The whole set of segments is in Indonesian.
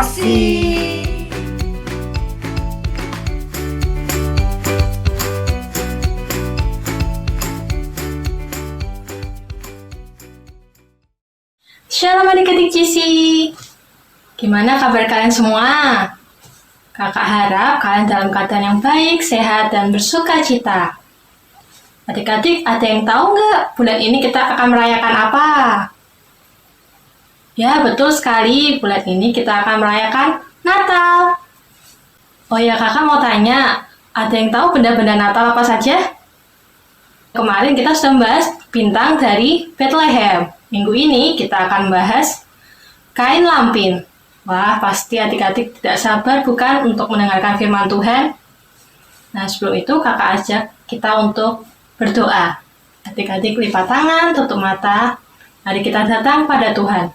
kasih. Shalom adik-adik GC. Gimana kabar kalian semua? Kakak harap kalian dalam keadaan yang baik, sehat, dan bersuka cita. Adik-adik, ada yang tahu nggak bulan ini kita akan merayakan apa? Ya, betul sekali. Bulan ini kita akan merayakan Natal. Oh ya, kakak mau tanya, ada yang tahu benda-benda Natal apa saja? Kemarin kita sudah membahas bintang dari Bethlehem. Minggu ini kita akan membahas kain lampin. Wah, pasti adik-adik tidak sabar bukan untuk mendengarkan firman Tuhan? Nah, sebelum itu kakak ajak kita untuk berdoa. Adik-adik lipat tangan, tutup mata. Mari kita datang pada Tuhan.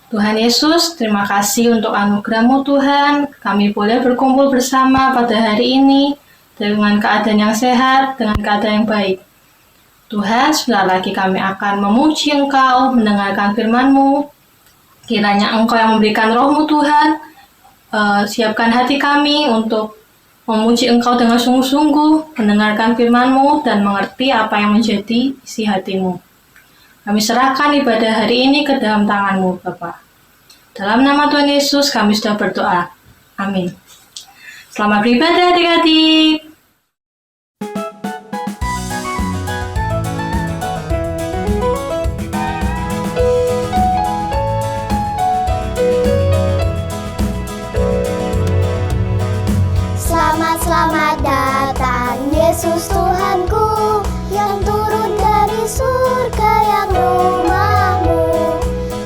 Tuhan Yesus, terima kasih untuk anugerah-Mu Tuhan. Kami boleh berkumpul bersama pada hari ini dengan keadaan yang sehat, dengan keadaan yang baik. Tuhan, sebentar lagi kami akan memuji Engkau, mendengarkan firman-Mu. Kiranya Engkau yang memberikan roh-Mu Tuhan, siapkan hati kami untuk memuji Engkau dengan sungguh-sungguh, mendengarkan firman-Mu, dan mengerti apa yang menjadi isi hati-Mu. Kami serahkan ibadah hari ini ke dalam tangan-Mu, Bapa. Dalam nama Tuhan Yesus, kami sudah berdoa. Amin. Selamat beribadah, adik-adik. Selamat datang Yesus Tuhanku, yang turun dari surga yang rumahmu.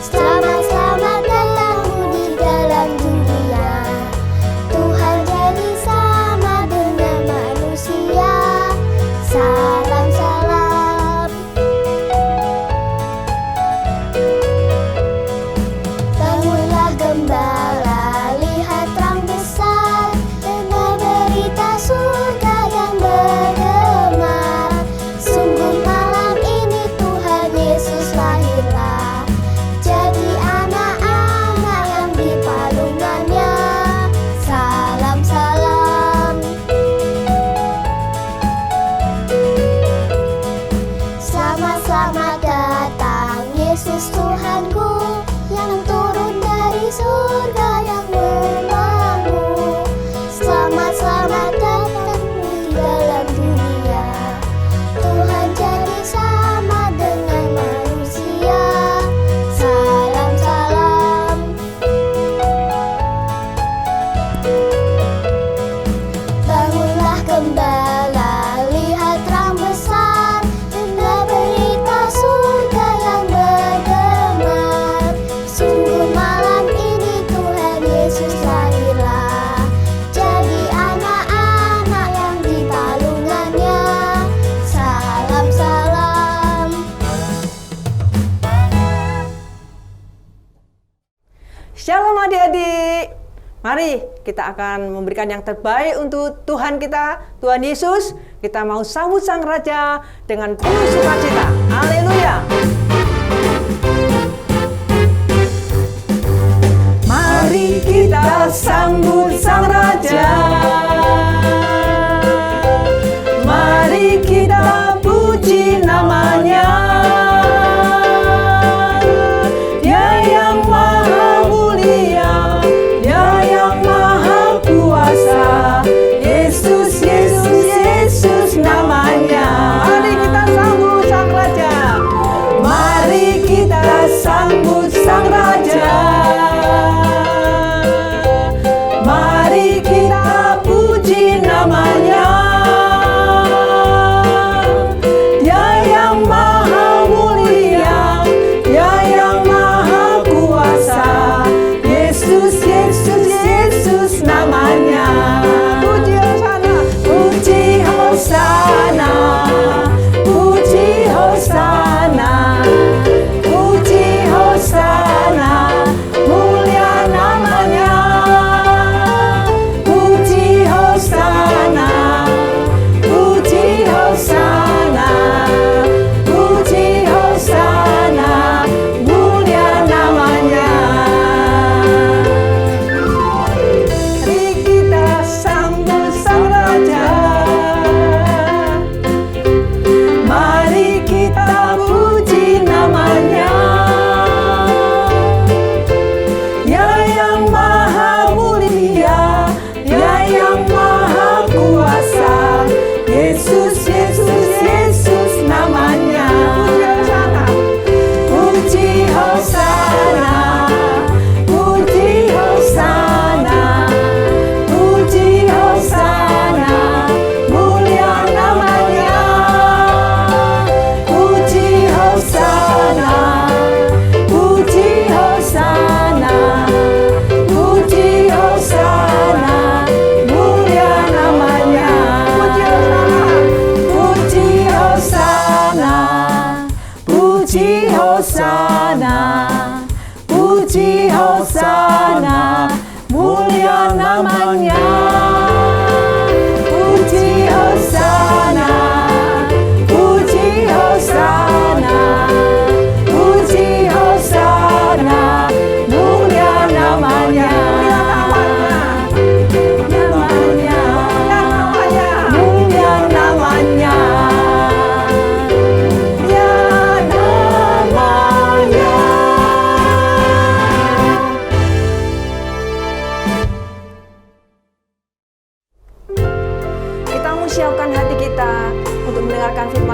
Selamat datangmu di dalam dunia. Tuhan jadi sama dengan manusia. Salam salam. Bangunlah gembala, lihat terang besar, dengar berita surga yang bergema. Sungguh malam ini Tuhan Yesus lahirlah, jadi anak-anak yang dipalungannya. Salam salam. Selamat datang Yesus Tuhanku, yang turun dari surga yang rumahmu. Selamat datangmu di dalam dunia. Tuhan jadi sama dengan manusia. Salam salam. Bangunlah gembala, lihat terang besar, dengar berita surga yang bergema. Sungguh malam ini Tuhan Yesus lahirlah, jadi anak-anak yang dipalungannya. Salam salam. Shalom adik-adik. Mari kita akan memberikan yang terbaik untuk Tuhan kita, Tuhan Yesus. Kita mau sambut Sang Raja dengan penuh sukacita. Haleluya. Mari kita sambut Sang Raja. Mari kita puji namanya. Dia yang maha mulia, Dia yang maha kuasa. Yesus, Yesus, Yesus namanya. Mari kita sambut Sang Raja. Mari kita sambut Sang Raja. Mari kita puji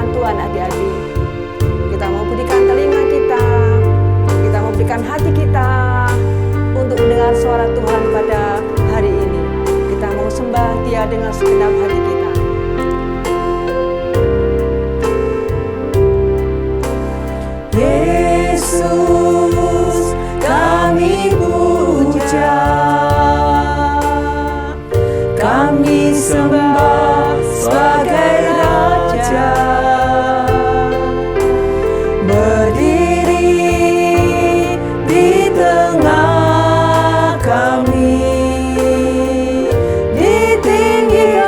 firman Tuhan adik-adik. Kita mau berikan telinga kita mau berikan hati kita untuk mendengar suara Tuhan pada hari ini. Kita mau sembah Dia dengan segenap hati kita. Yesus, kami puja, kami sembah sebagai Raja, berdiri di tengah kami, ditinggikan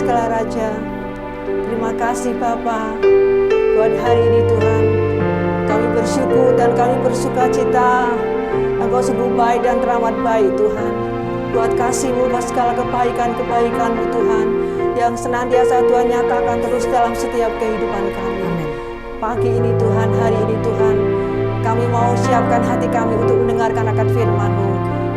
segala raja. Terima kasih Bapa, buat hari ini Tuhan. Kami bersyukur dan kami bersuka cita. Engkau sungguh baik dan teramat baik Tuhan. Buat kasih-Mu, buat segala kebaikan-kebaikan-Mu Tuhan, yang senantiasa Tuhan nyatakan terus dalam setiap kehidupan kami. Pagi ini Tuhan, hari ini Tuhan, kami mau siapkan hati kami untuk mendengarkan akan firman-Mu.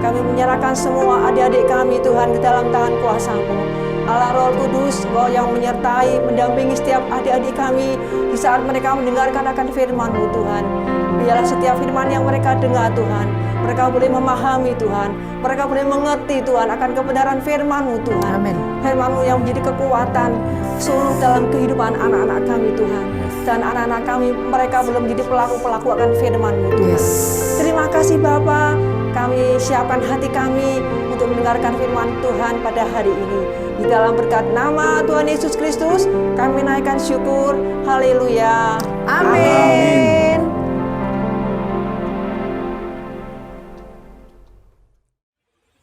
Kami menyerahkan semua adik-adik kami Tuhan ke dalam tangan kuasa-Mu. Allah Roh Kudus, Engkau yang menyertai, mendampingi setiap adik-adik kami di saat mereka mendengarkan akan firman-Mu Tuhan. Biarlah setiap firman yang mereka dengar Tuhan, mereka boleh memahami Tuhan, mereka boleh mengerti Tuhan akan kebenaran firman-Mu Tuhan. Amin. Firman-Mu yang menjadi kekuatan seluruh dalam kehidupan anak-anak kami Tuhan. Dan anak-anak kami, mereka belum menjadi pelaku-pelaku akan firman-Mu Tuhan. Yes. Terima kasih Bapa, kami siapkan hati kami untuk mendengarkan firman Tuhan pada hari ini. Di dalam berkat nama Tuhan Yesus Kristus, kami naikkan syukur. Haleluya. Amin.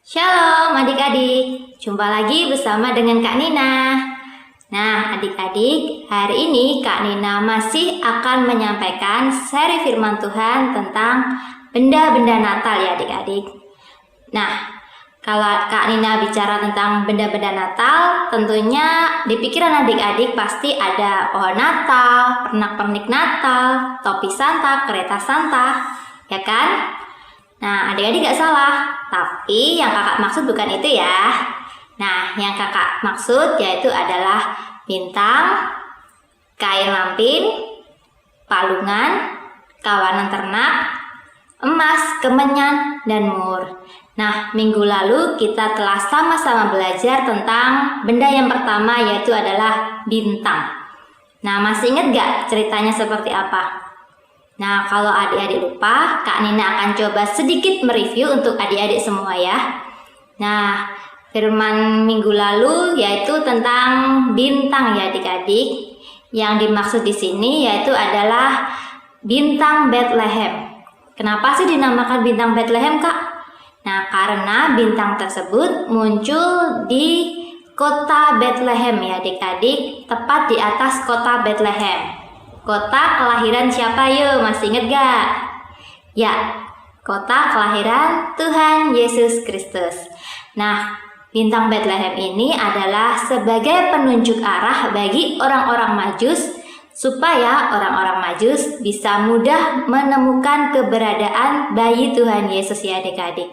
Shalom adik-adik, jumpa lagi bersama dengan Kak Nina. Nah adik-adik, hari ini Kak Nina masih akan menyampaikan seri firman Tuhan tentang benda-benda Natal ya adik-adik. Nah, kalau Kak Nina bicara tentang benda-benda Natal, tentunya di pikiran adik-adik pasti ada pohon Natal, pernak-pernik Natal, topi Santa, kereta Santa, ya kan? Nah, adik-adik gak salah, tapi yang kakak maksud bukan itu ya. Nah, yang kakak maksud yaitu adalah bintang, kain lampin, palungan, kawanan ternak, emas, kemenyan, dan mur. Nah, minggu lalu kita telah sama-sama belajar tentang benda yang pertama yaitu adalah bintang. Nah, masih ingat gak ceritanya seperti apa? Nah, kalau adik-adik lupa, Kak Nina akan coba sedikit mereview untuk adik-adik semua ya. Nah, firman minggu lalu yaitu tentang bintang ya adik-adik. Yang dimaksud di sini yaitu adalah bintang Bethlehem. Kenapa sih dinamakan bintang Bethlehem, Kak? Nah, karena bintang tersebut muncul di kota Bethlehem ya adik-adik, tepat di atas kota Bethlehem. Kota kelahiran siapa yuk? Masih inget gak? Ya, kota kelahiran Tuhan Yesus Kristus. Nah, bintang Bethlehem ini adalah sebagai penunjuk arah bagi orang-orang Majus supaya orang-orang Majus bisa mudah menemukan keberadaan bayi Tuhan Yesus ya adik-adik.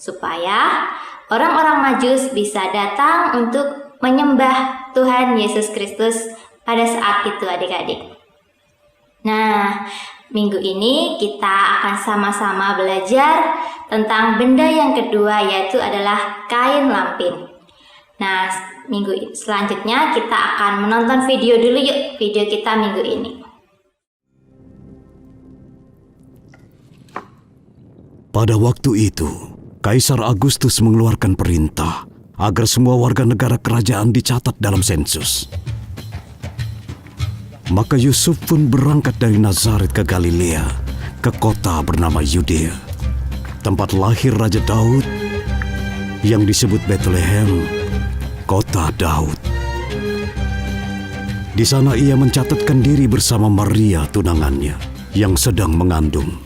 Supaya orang-orang Majus bisa datang untuk menyembah Tuhan Yesus Kristus pada saat itu adik-adik. Nah, minggu ini kita akan sama-sama belajar tentang benda yang kedua yaitu adalah kain lampin. Nah, minggu selanjutnya kita akan menonton video dulu yuk, video kita minggu ini. Pada waktu itu, Kaisar Agustus mengeluarkan perintah agar semua warga negara kerajaan dicatat dalam sensus. Maka Yusuf pun berangkat dari Nazaret ke Galilea, ke kota bernama Yudea, tempat lahir Raja Daud yang disebut Bethlehem, kota Daud. Di sana ia mencatatkan diri bersama Maria tunangannya yang sedang mengandung.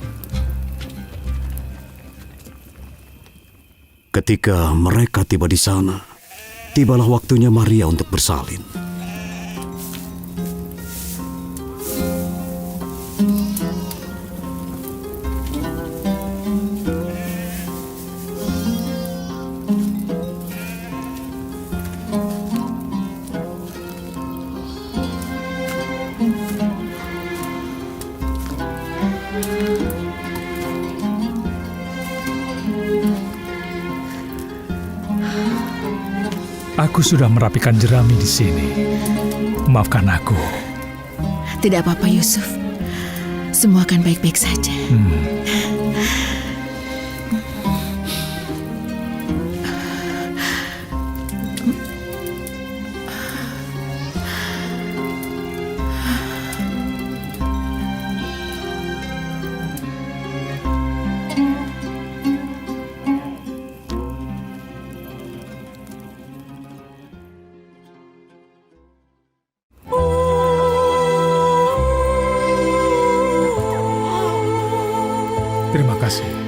Ketika mereka tiba di sana, tibalah waktunya Maria untuk bersalin. Aku sudah merapikan jerami di sini. Maafkan aku. Tidak apa-apa Yusuf. Semua akan baik-baik saja. kasih.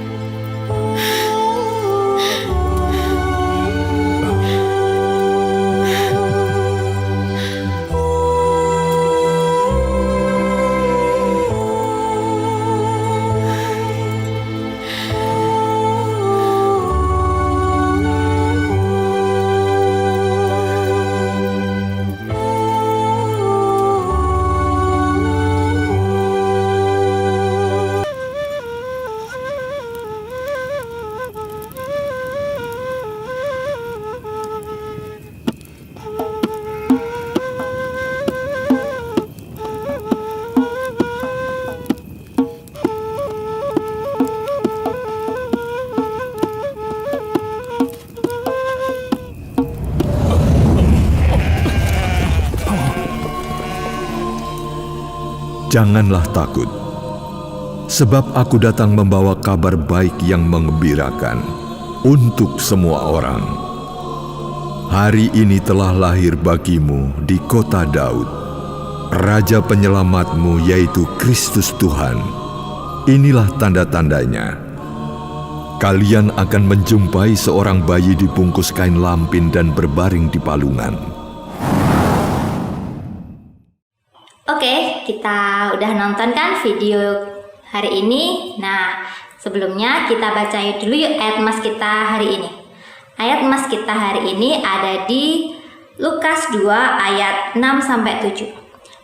Janganlah takut, sebab aku datang membawa kabar baik yang menggembirakan untuk semua orang. Hari ini telah lahir bagimu di kota Daud, Raja penyelamatmu yaitu Kristus Tuhan. Inilah tanda-tandanya. Kalian akan menjumpai seorang bayi dibungkus kain lampin dan berbaring di palungan. Oke, kita udah nonton kan video hari ini. Nah, sebelumnya kita baca dulu yuk ayat mas kita hari ini. Ayat mas kita hari ini ada di Lukas 2 ayat 6-7.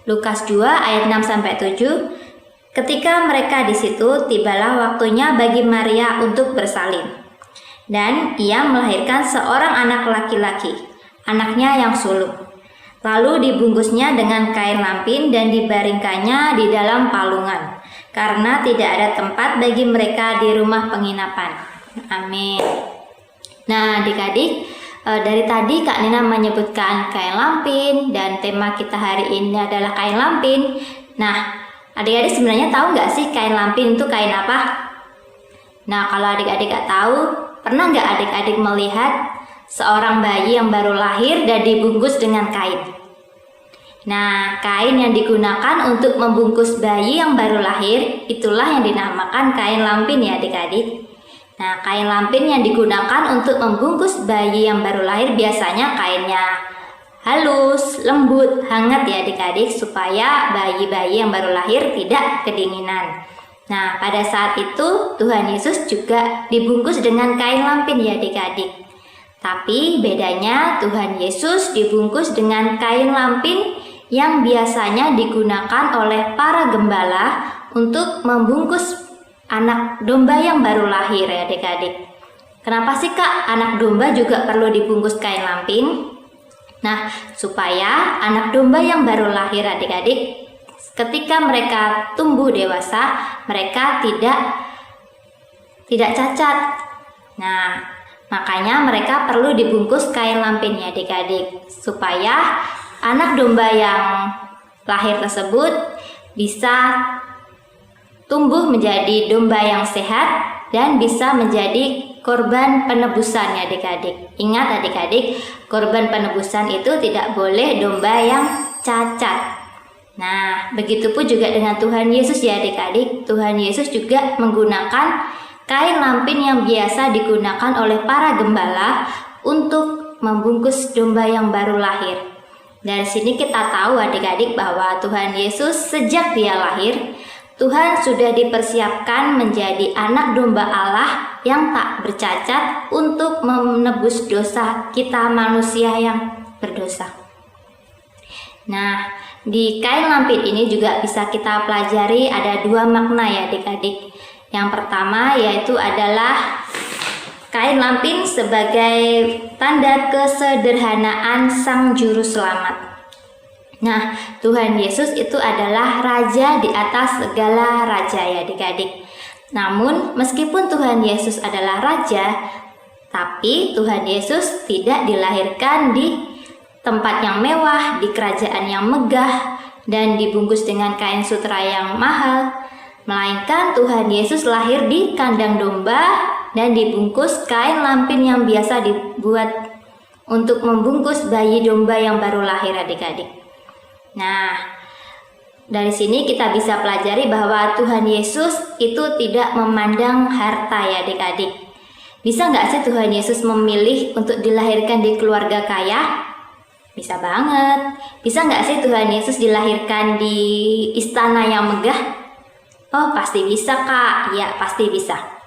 Lukas 2 ayat 6-7. Ketika mereka di situ, tibalah waktunya bagi Maria untuk bersalin. Dan ia melahirkan seorang anak laki-laki, anaknya yang sulung. Lalu dibungkusnya dengan kain lampin dan dibaringkannya di dalam palungan, karena tidak ada tempat bagi mereka di rumah penginapan. Amin. Nah, adik-adik, dari tadi Kak Nina menyebutkan kain lampin dan tema kita hari ini adalah kain lampin. Nah, adik-adik sebenarnya tahu nggak sih kain lampin itu kain apa? Nah, kalau adik-adik nggak tahu, pernah nggak adik-adik melihat seorang bayi yang baru lahir dan dibungkus dengan kain? Nah, kain yang digunakan untuk membungkus bayi yang baru lahir, itulah yang dinamakan kain lampin ya adik-adik. Nah, kain lampin yang digunakan untuk membungkus bayi yang baru lahir biasanya kainnya halus, lembut, hangat ya adik-adik, supaya bayi-bayi yang baru lahir tidak kedinginan. Nah, pada saat itu Tuhan Yesus juga dibungkus dengan kain lampin ya adik-adik. Tapi bedanya Tuhan Yesus dibungkus dengan kain lampin yang biasanya digunakan oleh para gembala untuk membungkus anak domba yang baru lahir ya adik-adik. Kenapa sih Kak anak domba juga perlu dibungkus kain lampin? Nah, supaya anak domba yang baru lahir adik-adik, ketika mereka tumbuh dewasa, mereka tidak cacat. Nah, makanya mereka perlu dibungkus kain lampin ya adik-adik, supaya anak domba yang lahir tersebut bisa tumbuh menjadi domba yang sehat dan bisa menjadi korban penebusan ya adik-adik. Ingat adik-adik, korban penebusan itu tidak boleh domba yang cacat. Nah, begitupun juga dengan Tuhan Yesus ya adik-adik. Tuhan Yesus juga menggunakan kain lampin yang biasa digunakan oleh para gembala untuk membungkus domba yang baru lahir. Dari sini kita tahu adik-adik bahwa Tuhan Yesus sejak dia lahir, Tuhan sudah dipersiapkan menjadi anak domba Allah yang tak bercacat untuk menebus dosa kita manusia yang berdosa. Nah, di kain lampin ini juga bisa kita pelajari ada dua makna ya adik-adik. Yang pertama yaitu adalah kain lampin sebagai tanda kesederhanaan Sang Juru Selamat. Nah, Tuhan Yesus itu adalah Raja di atas segala raja ya adik-adik. Namun, meskipun Tuhan Yesus adalah Raja, tapi Tuhan Yesus tidak dilahirkan di tempat yang mewah, di kerajaan yang megah, dan dibungkus dengan kain sutra yang mahal. Melainkan Tuhan Yesus lahir di kandang domba dan dibungkus kain lampin yang biasa dibuat untuk membungkus bayi domba yang baru lahir adik-adik. Nah, Dari sini kita bisa pelajari bahwa Tuhan Yesus itu tidak memandang harta ya adik-adik. Bisa nggak sih Tuhan Yesus memilih untuk dilahirkan di keluarga kaya? Bisa banget. Bisa nggak sih Tuhan Yesus dilahirkan di istana yang megah? Oh, pasti bisa Kak. Ya, pasti bisa.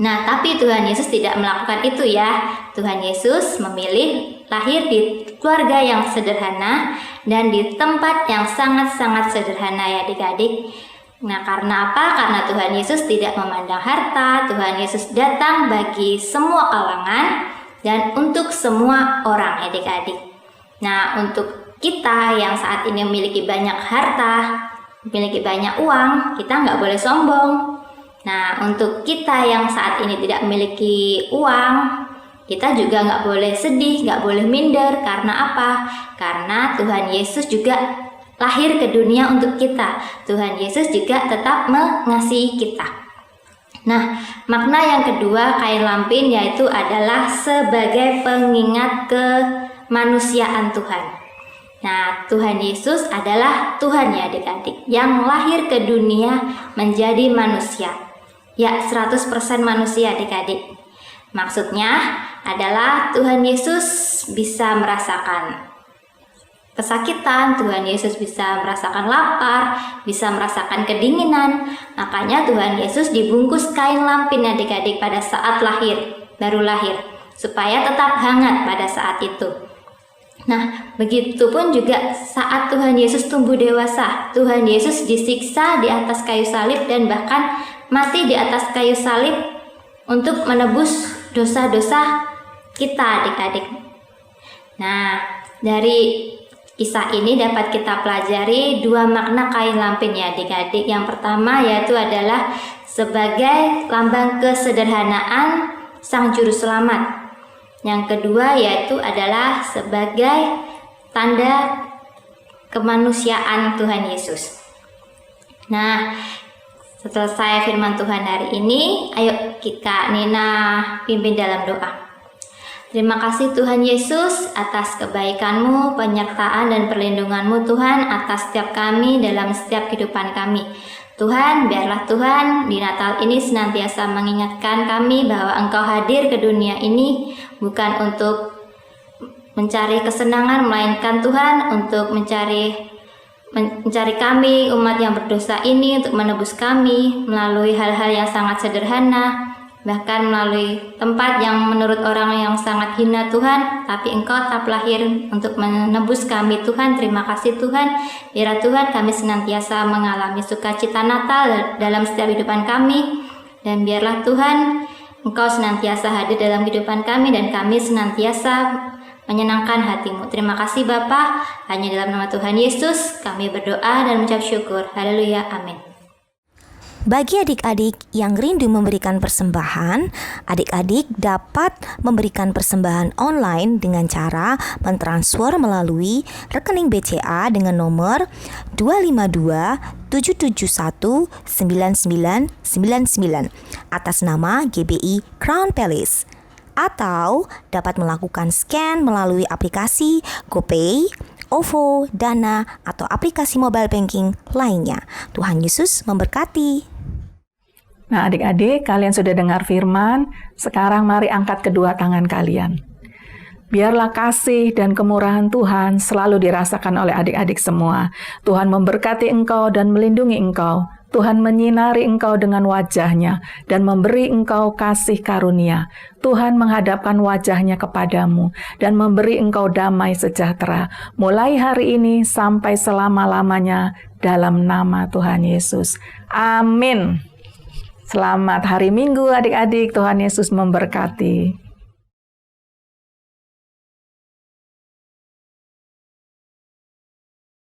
Nah, tapi Tuhan Yesus tidak melakukan itu ya. Tuhan Yesus memilih lahir di keluarga yang sederhana dan di tempat yang sangat-sangat sederhana ya adik-adik. Nah, karena apa? Karena Tuhan Yesus tidak memandang harta. Tuhan Yesus datang bagi semua kalangan dan untuk semua orang adik-adik. Nah, untuk kita yang saat ini memiliki banyak harta, memiliki banyak uang, kita nggak boleh sombong. Nah, untuk kita yang saat ini tidak memiliki uang, kita juga nggak boleh sedih, nggak boleh minder. Karena apa? Karena Tuhan Yesus juga lahir ke dunia untuk kita. Tuhan Yesus juga tetap mengasihi kita. Nah, makna yang kedua kain lampin yaitu adalah sebagai pengingat kemanusiaan Tuhan. Nah, Tuhan Yesus adalah Tuhan ya adik-adik yang lahir ke dunia menjadi manusia. Ya, 100% manusia adik-adik. Maksudnya adalah Tuhan Yesus bisa merasakan kesakitan, Tuhan Yesus bisa merasakan lapar, bisa merasakan kedinginan. Makanya Tuhan Yesus dibungkus kain lampin adik-adik pada saat baru lahir, supaya tetap hangat pada saat itu. Nah, begitupun juga saat Tuhan Yesus tumbuh dewasa, Tuhan Yesus disiksa di atas kayu salib dan bahkan mati di atas kayu salib untuk menebus dosa-dosa kita adik-adik. Nah, dari kisah ini dapat kita pelajari dua makna kain lampin ya adik-adik. Yang pertama yaitu adalah sebagai lambang kesederhanaan Sang Juru Selamat. Yang kedua yaitu adalah sebagai tanda kemanusiaan Tuhan Yesus. Nah, selesai firman Tuhan hari ini, ayo Kak Nina pimpin dalam doa. Terima kasih Tuhan Yesus atas kebaikan-Mu, penyertaan dan perlindungan-Mu Tuhan atas setiap kami dalam setiap kehidupan kami. Tuhan, biarlah Tuhan di Natal ini senantiasa mengingatkan kami bahwa Engkau hadir ke dunia ini bukan untuk mencari kesenangan, melainkan Tuhan untuk mencari kami umat yang berdosa ini, untuk menebus kami melalui hal-hal yang sangat sederhana, bahkan melalui tempat yang menurut orang yang sangat hina Tuhan, tapi Engkau tetap lahir untuk menebus kami Tuhan. Terima kasih Tuhan. Biarlah Tuhan kami senantiasa mengalami sukacita Natal dalam setiap kehidupan kami, dan biarlah Tuhan Engkau senantiasa hadir dalam kehidupan kami dan kami senantiasa menyenangkan hati-Mu. Terima kasih Bapa. Hanya dalam nama Tuhan Yesus kami berdoa dan mengucap syukur. Haleluya. Amin. Bagi adik-adik yang rindu memberikan persembahan, adik-adik dapat memberikan persembahan online dengan cara mentransfer melalui rekening BCA dengan nomor 252-771-9999 atas nama GBI Crown Palace, atau dapat melakukan scan melalui aplikasi GoPay, OVO, Dana, atau aplikasi mobile banking lainnya. Tuhan Yesus memberkati. Nah adik-adik, kalian sudah dengar firman, sekarang mari angkat kedua tangan kalian. Biarlah kasih dan kemurahan Tuhan selalu dirasakan oleh adik-adik semua. Tuhan memberkati engkau dan melindungi engkau. Tuhan menyinari engkau dengan wajah-Nya dan memberi engkau kasih karunia. Tuhan menghadapkan wajah-Nya kepadamu dan memberi engkau damai sejahtera. Mulai hari ini sampai selama-lamanya dalam nama Tuhan Yesus. Amin. Selamat hari Minggu adik-adik. Tuhan Yesus memberkati.